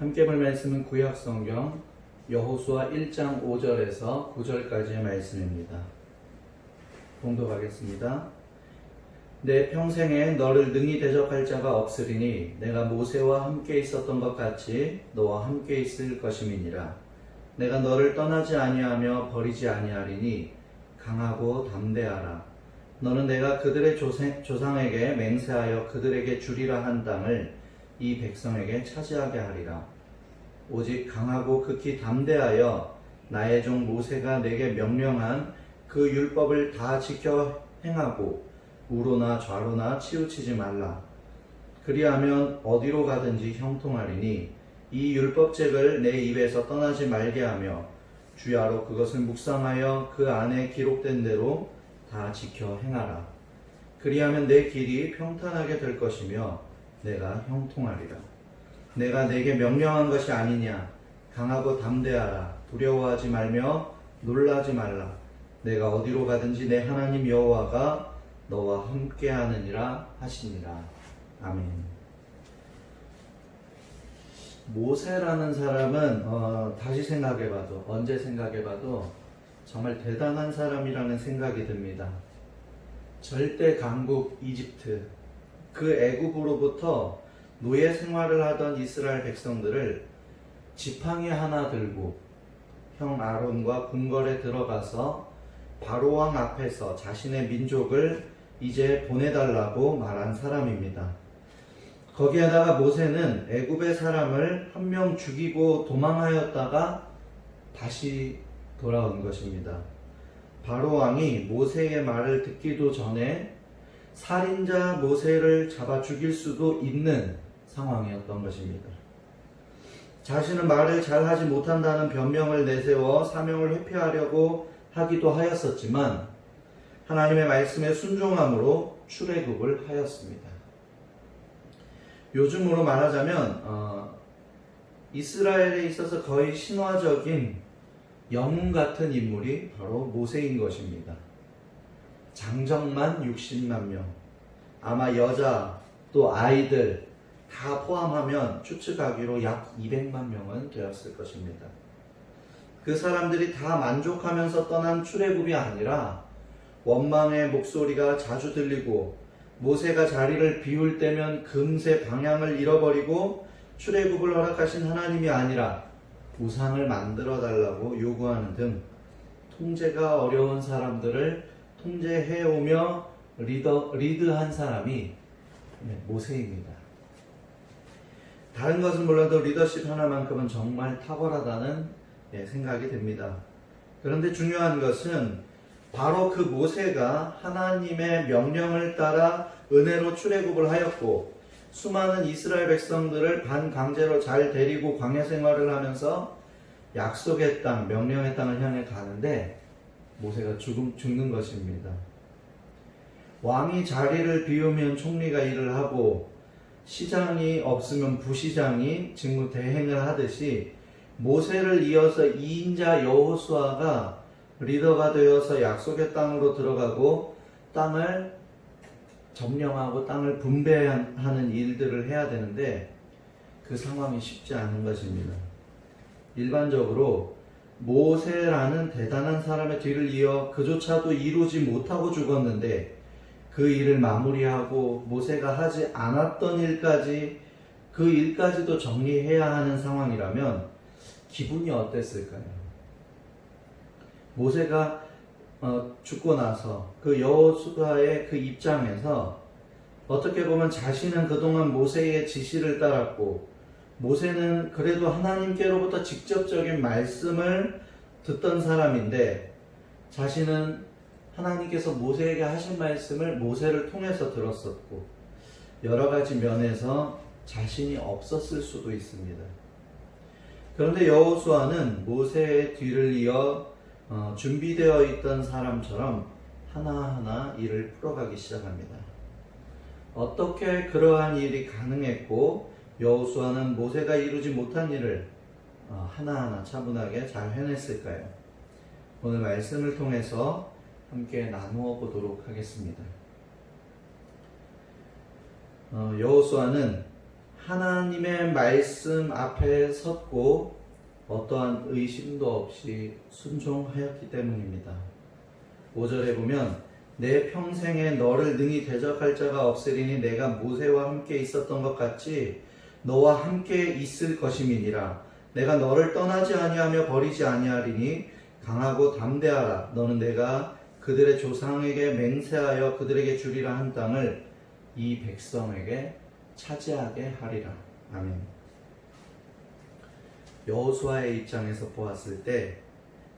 함께 볼 말씀은 구약성경 여호수아 1장 5절에서 9절까지의 말씀입니다. 봉독하겠습니다. 내 평생에 너를 능히 대적할 자가 없으리니 내가 모세와 함께 있었던 것 같이 너와 함께 있을 것임이니라. 내가 너를 떠나지 아니하며 버리지 아니하리니 강하고 담대하라. 너는 내가 그들의 조상에게 맹세하여 그들에게 주리라 한 땅을 이 백성에게 차지하게 하리라. 오직 강하고 극히 담대하여 나의 종 모세가 내게 명령한 그 율법을 다 지켜 행하고 우로나 좌로나 치우치지 말라. 그리하면 어디로 가든지 형통하리니 이 율법책을 내 입에서 떠나지 말게 하며 주야로 그것을 묵상하여 그 안에 기록된 대로 다 지켜 행하라. 그리하면 내 길이 평탄하게 될 것이며 내가 형통하리라. 내가 내게 명령한 것이 아니냐. 강하고 담대하라. 두려워하지 말며 놀라지 말라. 내가 어디로 가든지 내 하나님 여호와가 너와 함께하느니라 하시니라. 아멘. 모세라는 사람은 다시 생각해봐도, 언제 생각해봐도 정말 대단한 사람이라는 생각이 듭니다. 절대 강국 이집트, 그 애굽으로부터 노예 생활을 하던 이스라엘 백성들을 지팡이 하나 들고 형 아론과 궁궐에 들어가서 바로왕 앞에서 자신의 민족을 이제 보내달라고 말한 사람입니다. 거기에다가 모세는 애굽의 사람을 한 명 죽이고 도망하였다가 다시 돌아온 것입니다. 바로왕이 모세의 말을 듣기도 전에 살인자 모세를 잡아 죽일 수도 있는 상황이었던 것입니다. 자신은 말을 잘하지 못한다는 변명을 내세워 사명을 회피하려고 하기도 하였었지만 하나님의 말씀에 순종함으로 출애굽을 하였습니다. 요즘으로 말하자면 이스라엘에 있어서 거의 신화적인 영웅 같은 인물이 바로 모세인 것입니다. 장정만 60만 명, 아마 여자 또 아이들 다 포함하면 추측하기로 약 200만 명은 되었을 것입니다. 그 사람들이 다 만족하면서 떠난 출애굽이 아니라 원망의 목소리가 자주 들리고 모세가 자리를 비울 때면 금세 방향을 잃어버리고 출애굽을 허락하신 하나님이 아니라 우상을 만들어 달라고 요구하는 등 통제가 어려운 사람들을 통제해오며 리드한 사람이 모세입니다. 다른 것은 몰라도 리더십 하나만큼은 정말 탁월하다는 생각이 듭니다. 그런데 중요한 것은 바로 그 모세가 하나님의 명령을 따라 은혜로 출애굽을 하였고 수많은 이스라엘 백성들을 반강제로 잘 데리고 광야 생활을 하면서 약속의 땅, 명령의 땅을 향해 가는데 모세가 죽는 것입니다. 왕이 자리를 비우면 총리가 일을 하고 시장이 없으면 부시장이 직무 대행을 하듯이 모세를 이어서 2인자 여호수아가 리더가 되어서 약속의 땅으로 들어가고 땅을 점령하고 땅을 분배하는 일들을 해야 되는데 그 상황이 쉽지 않은 것입니다. 일반적으로 모세라는 대단한 사람의 뒤를 이어 그조차도 이루지 못하고 죽었는데 그 일을 마무리하고 모세가 하지 않았던 일까지 그 일까지도 정리해야 하는 상황이라면 기분이 어땠을까요? 모세가 죽고 나서 그 여호수아의 그 입장에서 어떻게 보면 자신은 그동안 모세의 지시를 따랐고 모세는 그래도 하나님께로부터 직접적인 말씀을 듣던 사람인데 자신은 하나님께서 모세에게 하신 말씀을 모세를 통해서 들었었고 여러 가지 면에서 자신이 없었을 수도 있습니다. 그런데 여호수아는 모세의 뒤를 이어 준비되어 있던 사람처럼 하나하나 일을 풀어가기 시작합니다. 어떻게 그러한 일이 가능했고 여호수아는 모세가 이루지 못한 일을 하나하나 차분하게 잘 해냈을까요? 오늘 말씀을 통해서 함께 나누어 보도록 하겠습니다. 여호수아는 하나님의 말씀 앞에 섰고 어떠한 의심도 없이 순종하였기 때문입니다. 5절에 보면 내 평생에 너를 능히 대적할 자가 없으리니 내가 모세와 함께 있었던 것 같이 너와 함께 있을 것임이니라. 내가 너를 떠나지 아니하며 버리지 아니하리니 강하고 담대하라. 너는 내가 그들의 조상에게 맹세하여 그들에게 주리라 한 땅을 이 백성에게 차지하게 하리라. 아멘. 여호수아의 입장에서 보았을 때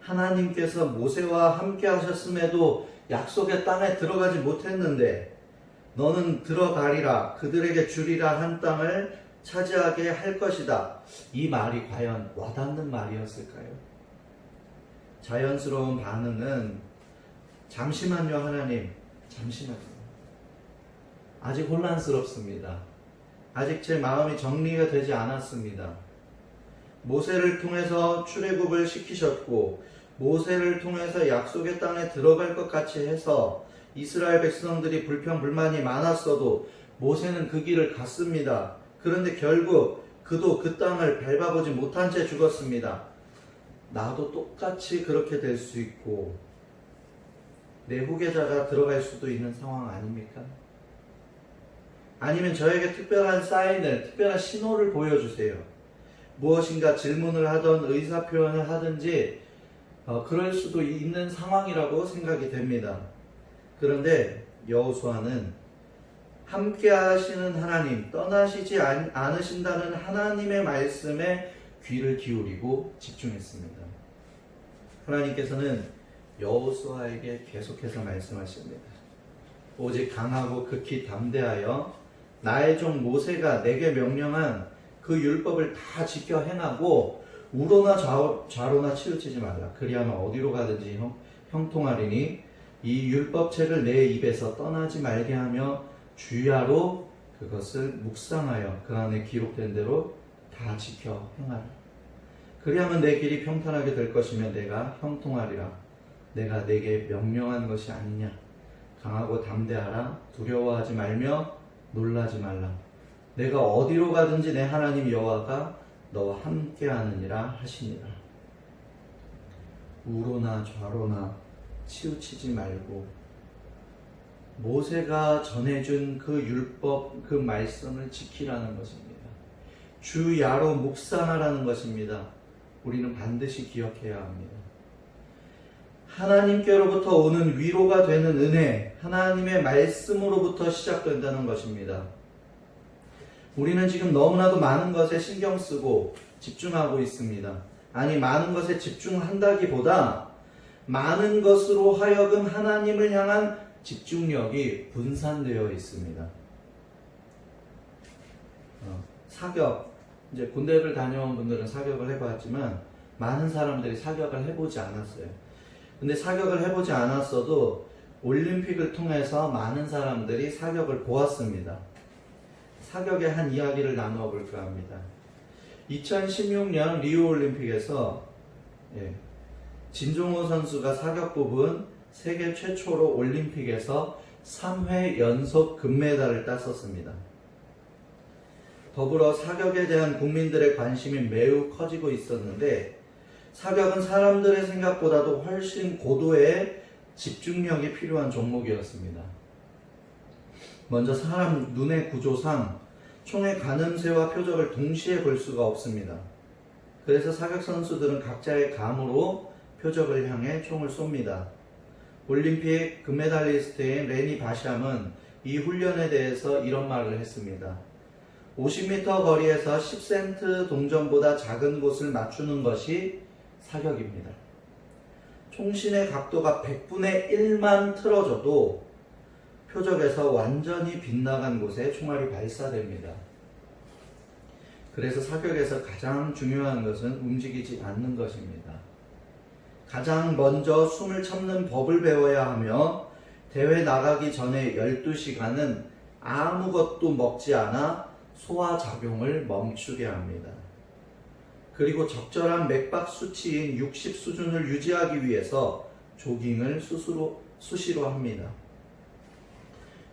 하나님께서 모세와 함께 하셨음에도 약속의 땅에 들어가지 못했는데 너는 들어가리라 그들에게 주리라 한 땅을 차지하게 할 것이다. 이 말이 과연 와닿는 말이었을까요? 자연스러운 반응은 잠시만요 하나님, 잠시만요. 아직 혼란스럽습니다. 아직 제 마음이 정리가 되지 않았습니다. 모세를 통해서 출애굽을 시키셨고 모세를 통해서 약속의 땅에 들어갈 것 같이 해서 이스라엘 백성들이 불평불만이 많았어도 모세는 그 길을 갔습니다. 그런데 결국 그도 그 땅을 밟아보지 못한 채 죽었습니다. 나도 똑같이 그렇게 될 수 있고 내 후계자가 들어갈 수도 있는 상황 아닙니까? 아니면 저에게 특별한 사인을, 특별한 신호를 보여주세요. 무엇인가 질문을 하던 의사표현을 하든지 그럴 수도 있는 상황이라고 생각이 됩니다. 그런데 여호수아는 함께 하시는 하나님, 떠나시지 않으신다는 하나님의 말씀에 귀를 기울이고 집중했습니다. 하나님께서는 여호수아에게 계속해서 말씀하십니다. 오직 강하고 극히 담대하여 나의 종 모세가 내게 명령한 그 율법을 다 지켜 행하고 우로나 좌로나 치우치지 말라. 그리하면 어디로 가든지 형통하리니 이 율법책을 내 입에서 떠나지 말게 하며 주야로 그것을 묵상하여 그 안에 기록된 대로 다 지켜 행하라. 그리하면 내 길이 평탄하게 될 것이며 내가 형통하리라. 내가 내게 명령한 것이 아니냐. 강하고 담대하라. 두려워하지 말며 놀라지 말라. 내가 어디로 가든지 내 하나님 여호와가 너와 함께하느니라 하시니라. 우로나 좌로나 치우치지 말고 모세가 전해준 그 율법, 그 말씀을 지키라는 것입니다. 주야로 묵상하라는 것입니다. 우리는 반드시 기억해야 합니다. 하나님께로부터 오는 위로가 되는 은혜, 하나님의 말씀으로부터 시작된다는 것입니다. 우리는 지금 너무나도 많은 것에 신경 쓰고 집중하고 있습니다. 아니, 많은 것에 집중한다기보다 많은 것으로 하여금 하나님을 향한 집중력이 분산되어 있습니다. 사격, 이제 군대를 다녀온 분들은 사격을 해봤지만 많은 사람들이 사격을 해보지 않았어요. 근데 사격을 해보지 않았어도 올림픽을 통해서 많은 사람들이 사격을 보았습니다. 사격의 한 이야기를 나누어 볼까 합니다. 2016년 리우올림픽에서 진종호 선수가 사격 부분 세계 최초로 올림픽에서 3회 연속 금메달을 땄었습니다. 더불어 사격에 대한 국민들의 관심이 매우 커지고 있었는데 사격은 사람들의 생각보다도 훨씬 고도의 집중력이 필요한 종목이었습니다. 먼저 사람 눈의 구조상 총의 가늠쇠와 표적을 동시에 볼 수가 없습니다. 그래서 사격 선수들은 각자의 감으로 표적을 향해 총을 쏩니다. 올림픽 금메달리스트인 레니 바샴은 이 훈련에 대해서 이런 말을 했습니다. 50m 거리에서 10센트 동전보다 작은 곳을 맞추는 것이 사격입니다. 총신의 각도가 100분의 1만 틀어져도 표적에서 완전히 빗나간 곳에 총알이 발사됩니다. 그래서 사격에서 가장 중요한 것은 움직이지 않는 것입니다. 가장 먼저 숨을 참는 법을 배워야 하며 대회 나가기 전에 12시간은 아무것도 먹지 않아 소화작용을 멈추게 합니다. 그리고 적절한 맥박 수치인 60 수준을 유지하기 위해서 조깅을 수시로 합니다.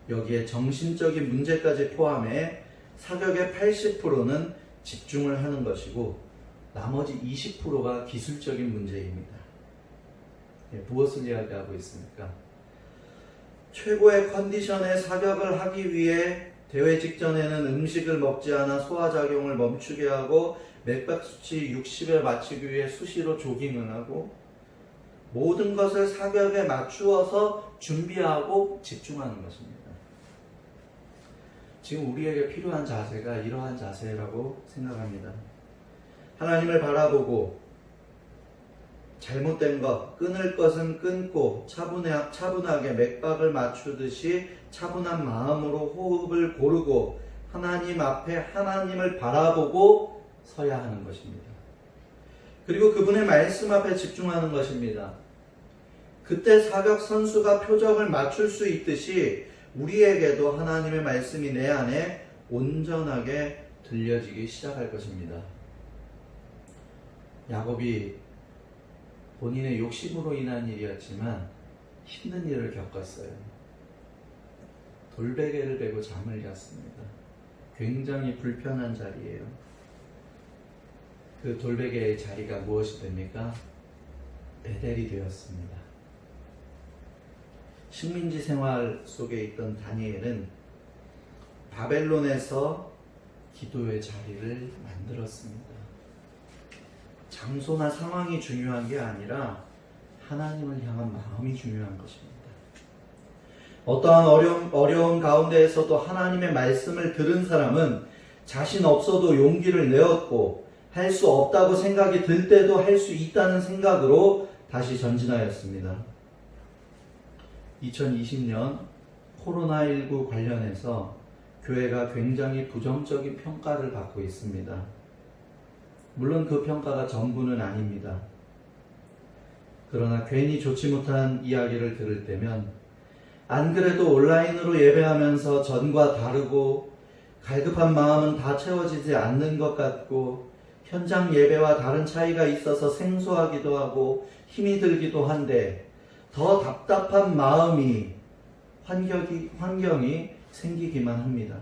여기에 정신적인 문제까지 포함해 사격의 80%는 집중을 하는 것이고 나머지 20%가 기술적인 문제입니다. 무엇을 이야기하고 있습니까? 최고의 컨디션의 사격을 하기 위해 대회 직전에는 음식을 먹지 않아 소화작용을 멈추게 하고 맥박 수치 60에 맞추기 위해 수시로 조깅을 하고 모든 것을 사격에 맞추어서 준비하고 집중하는 것입니다. 지금 우리에게 필요한 자세가 이러한 자세라고 생각합니다. 하나님을 바라보고 잘못된 것, 끊을 것은 끊고 차분하게 맥박을 맞추듯이 차분한 마음으로 호흡을 고르고 하나님 앞에 하나님을 바라보고 서야 하는 것입니다. 그리고 그분의 말씀 앞에 집중하는 것입니다. 그때 사격 선수가 표적을 맞출 수 있듯이 우리에게도 하나님의 말씀이 내 안에 온전하게 들려지기 시작할 것입니다. 야곱이 본인의 욕심으로 인한 일이었지만 힘든 일을 겪었어요. 돌베개를 베고 잠을 잤습니다. 굉장히 불편한 자리예요. 그 돌베개의 자리가 무엇이 됩니까? 베델이 되었습니다. 식민지 생활 속에 있던 다니엘은 바벨론에서 기도의 자리를 만들었습니다. 장소나 상황이 중요한 게 아니라 하나님을 향한 마음이 중요한 것입니다. 어떠한 어려운 가운데에서도 하나님의 말씀을 들은 사람은 자신 없어도 용기를 내었고 할 수 없다고 생각이 들 때도 할 수 있다는 생각으로 다시 전진하였습니다. 2020년 코로나19 관련해서 교회가 굉장히 부정적인 평가를 받고 있습니다. 물론 그 평가가 전부는 아닙니다. 그러나 괜히 좋지 못한 이야기를 들을 때면 안 그래도 온라인으로 예배하면서 전과 다르고 갈급한 마음은 다 채워지지 않는 것 같고 현장 예배와 다른 차이가 있어서 생소하기도 하고 힘이 들기도 한데 더 답답한 마음이 환경이 생기기만 합니다.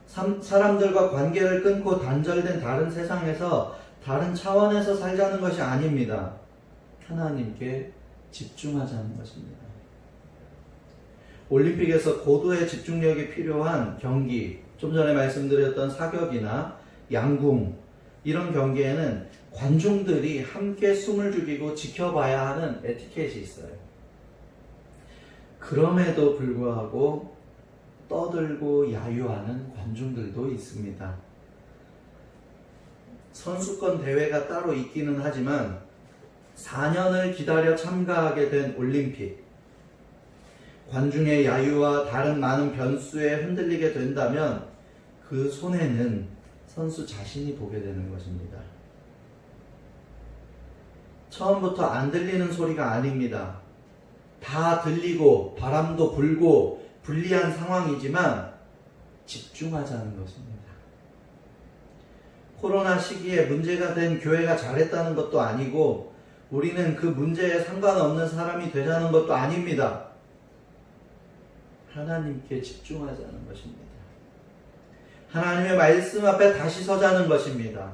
사람들과 관계를 끊고 단절된 다른 세상에서 다른 차원에서 살자는 것이 아닙니다. 하나님께 집중하자는 것입니다. 올림픽에서 고도의 집중력이 필요한 경기, 좀 전에 말씀드렸던 사격이나 양궁, 이런 경기에는 관중들이 함께 숨을 죽이고 지켜봐야 하는 에티켓이 있어요. 그럼에도 불구하고 떠들고 야유하는 관중들도 있습니다. 선수권 대회가 따로 있기는 하지만 4년을 기다려 참가하게 된 올림픽, 관중의 야유와 다른 많은 변수에 흔들리게 된다면 그 손해는 선수 자신이 보게 되는 것입니다. 처음부터 안 들리는 소리가 아닙니다. 다 들리고 바람도 불고 불리한 상황이지만 집중하자는 것입니다. 코로나 시기에 문제가 된 교회가 잘했다는 것도 아니고 우리는 그 문제에 상관없는 사람이 되자는 것도 아닙니다. 하나님께 집중하자는 것입니다. 하나님의 말씀 앞에 다시 서자는 것입니다.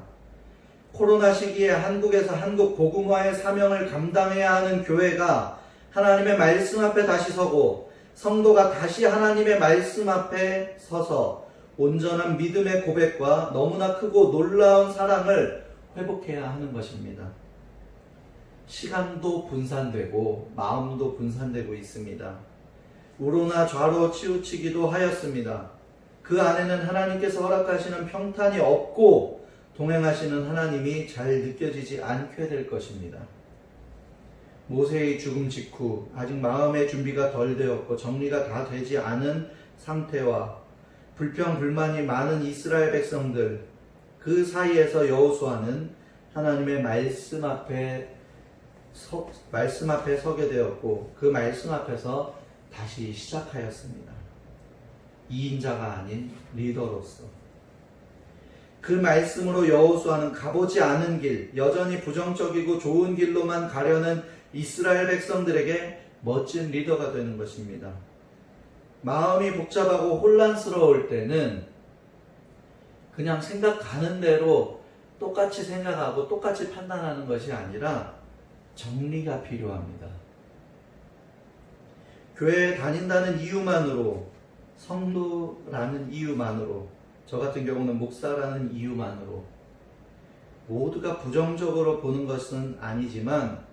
코로나 시기에 한국에서 한국 복음화의 사명을 감당해야 하는 교회가 하나님의 말씀 앞에 다시 서고 성도가 다시 하나님의 말씀 앞에 서서 온전한 믿음의 고백과 너무나 크고 놀라운 사랑을 회복해야 하는 것입니다. 시간도 분산되고 마음도 분산되고 있습니다. 우로나 좌로 치우치기도 하였습니다. 그 안에는 하나님께서 허락하시는 평탄이 없고 동행하시는 하나님이 잘 느껴지지 않게 될 것입니다. 모세의 죽음 직후 아직 마음의 준비가 덜 되었고 정리가 다 되지 않은 상태와 불평 불만이 많은 이스라엘 백성들, 그 사이에서 여호수아는 하나님의 말씀 앞에 서게 되었고 그 말씀 앞에서 다시 시작하였습니다. 2인자가 아닌 리더로서 그 말씀으로 여호수아는 가보지 않은 길, 여전히 부정적이고 좋은 길로만 가려는 이스라엘 백성들에게 멋진 리더가 되는 것입니다. 마음이 복잡하고 혼란스러울 때는 그냥 생각가는 대로 똑같이 생각하고 똑같이 판단하는 것이 아니라 정리가 필요합니다. 교회에 다닌다는 이유만으로, 성도라는 이유만으로, 저 같은 경우는 목사라는 이유만으로 모두가 부정적으로 보는 것은 아니지만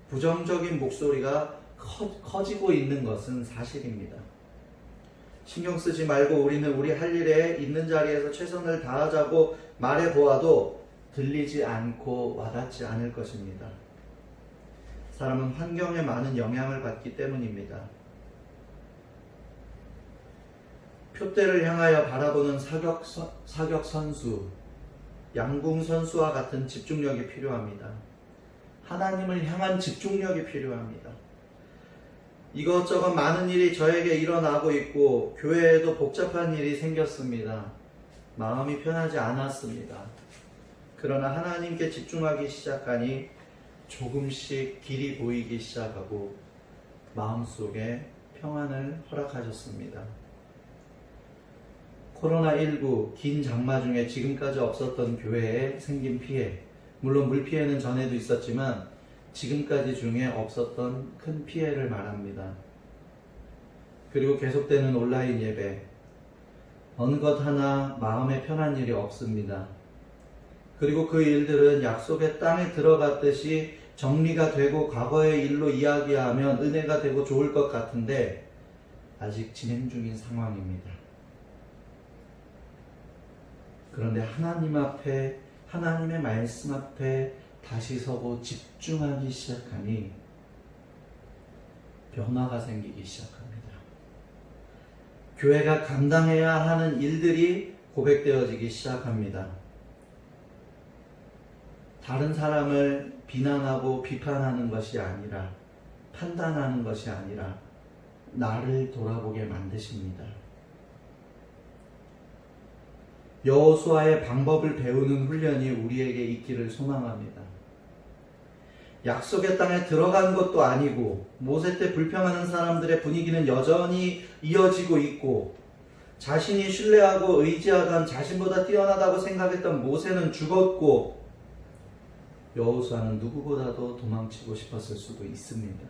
부정적인 목소리가 커지고 있는 것은 사실입니다. 신경 쓰지 말고 우리는 우리 할 일에 있는 자리에서 최선을 다하자고 말해보아도 들리지 않고 와닿지 않을 것입니다. 사람은 환경에 많은 영향을 받기 때문입니다. 표대를 향하여 바라보는 사격 선수, 양궁 선수와 같은 집중력이 필요합니다. 하나님을 향한 집중력이 필요합니다. 이것저것 많은 일이 저에게 일어나고 있고 교회에도 복잡한 일이 생겼습니다. 마음이 편하지 않았습니다. 그러나 하나님께 집중하기 시작하니 조금씩 길이 보이기 시작하고 마음속에 평안을 허락하셨습니다. 코로나19 긴 장마 중에 지금까지 없었던 교회에 생긴 피해, 물론 물피해는 전에도 있었지만 지금까지 중에 없었던 큰 피해를 말합니다. 그리고 계속되는 온라인 예배, 어느 것 하나 마음에 편한 일이 없습니다. 그리고 그 일들은 약속의 땅에 들어갔듯이 정리가 되고 과거의 일로 이야기하면 은혜가 되고 좋을 것 같은데 아직 진행 중인 상황입니다. 그런데 하나님 앞에, 하나님의 말씀 앞에 다시 서고 집중하기 시작하니 변화가 생기기 시작합니다. 교회가 감당해야 하는 일들이 고백되어지기 시작합니다. 다른 사람을 비난하고 비판하는 것이 아니라, 판단하는 것이 아니라 나를 돌아보게 만드십니다. 여호수아의 방법을 배우는 훈련이 우리에게 있기를 소망합니다. 약속의 땅에 들어간 것도 아니고 모세 때 불평하는 사람들의 분위기는 여전히 이어지고 있고 자신이 신뢰하고 의지하던 자신보다 뛰어나다고 생각했던 모세는 죽었고 여호수아는 누구보다도 도망치고 싶었을 수도 있습니다.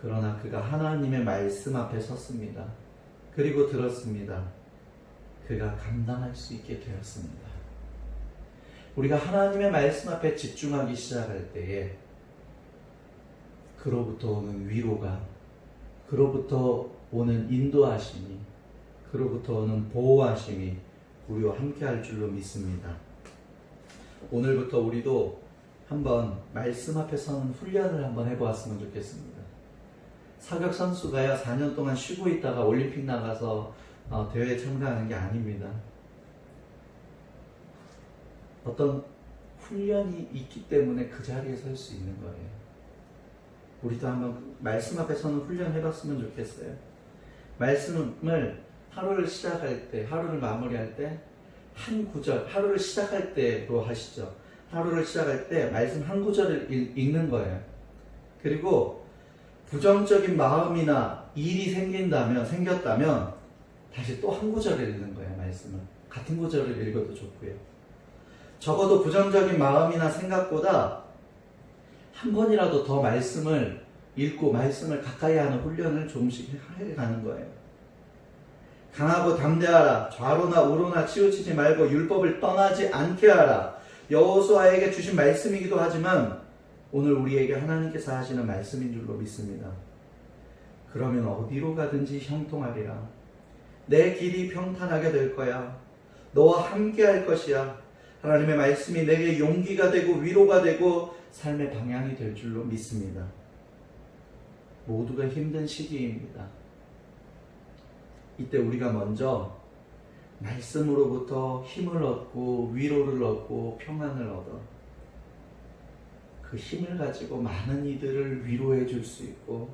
그러나 그가 하나님의 말씀 앞에 섰습니다. 그리고 들었습니다. 그가 감당할 수 있게 되었습니다. 우리가 하나님의 말씀 앞에 집중하기 시작할 때에 그로부터 오는 위로가, 그로부터 오는 인도하심이, 그로부터 오는 보호하심이 우리와 함께 할 줄로 믿습니다. 오늘부터 우리도 한번 말씀 앞에 서는 훈련을 한번 해보았으면 좋겠습니다. 사격 선수가요 4년 동안 쉬고 있다가 올림픽 나가서 대회에 참가하는 게 아닙니다. 어떤 훈련이 있기 때문에 그 자리에 설 수 있는 거예요. 우리도 한번 말씀 앞에 서는 훈련 해봤으면 좋겠어요. 말씀을 하루를 시작할 때, 하루를 마무리할 때 한 구절, 하루를 시작할 때로 하시죠. 하루를 시작할 때 말씀 한 구절을 읽는 거예요. 그리고 부정적인 마음이나 일이 생겼다면 다시 또 한 구절을 읽는 거예요. 말씀을 같은 구절을 읽어도 좋고요. 적어도 부정적인 마음이나 생각보다 한 번이라도 더 말씀을 읽고 말씀을 가까이 하는 훈련을 조금씩 해가는 거예요. 강하고 담대하라. 좌로나 우로나 치우치지 말고 율법을 떠나지 않게 하라. 여호수아에게 주신 말씀이기도 하지만 오늘 우리에게 하나님께서 하시는 말씀인 줄로 믿습니다. 그러면 어디로 가든지 형통하리라. 내 길이 평탄하게 될 거야. 너와 함께 할 것이야. 하나님의 말씀이 내게 용기가 되고 위로가 되고 삶의 방향이 될 줄로 믿습니다. 모두가 힘든 시기입니다. 이때 우리가 먼저 말씀으로부터 힘을 얻고 위로를 얻고 평안을 얻어 그 힘을 가지고 많은 이들을 위로해 줄 수 있고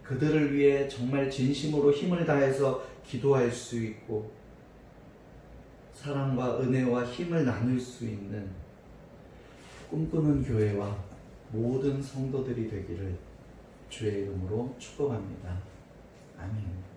그들을 위해 정말 진심으로 힘을 다해서 기도할 수 있고 사랑과 은혜와 힘을 나눌 수 있는 꿈꾸는 교회와 모든 성도들이 되기를 주의 이름으로 축복합니다. 아멘.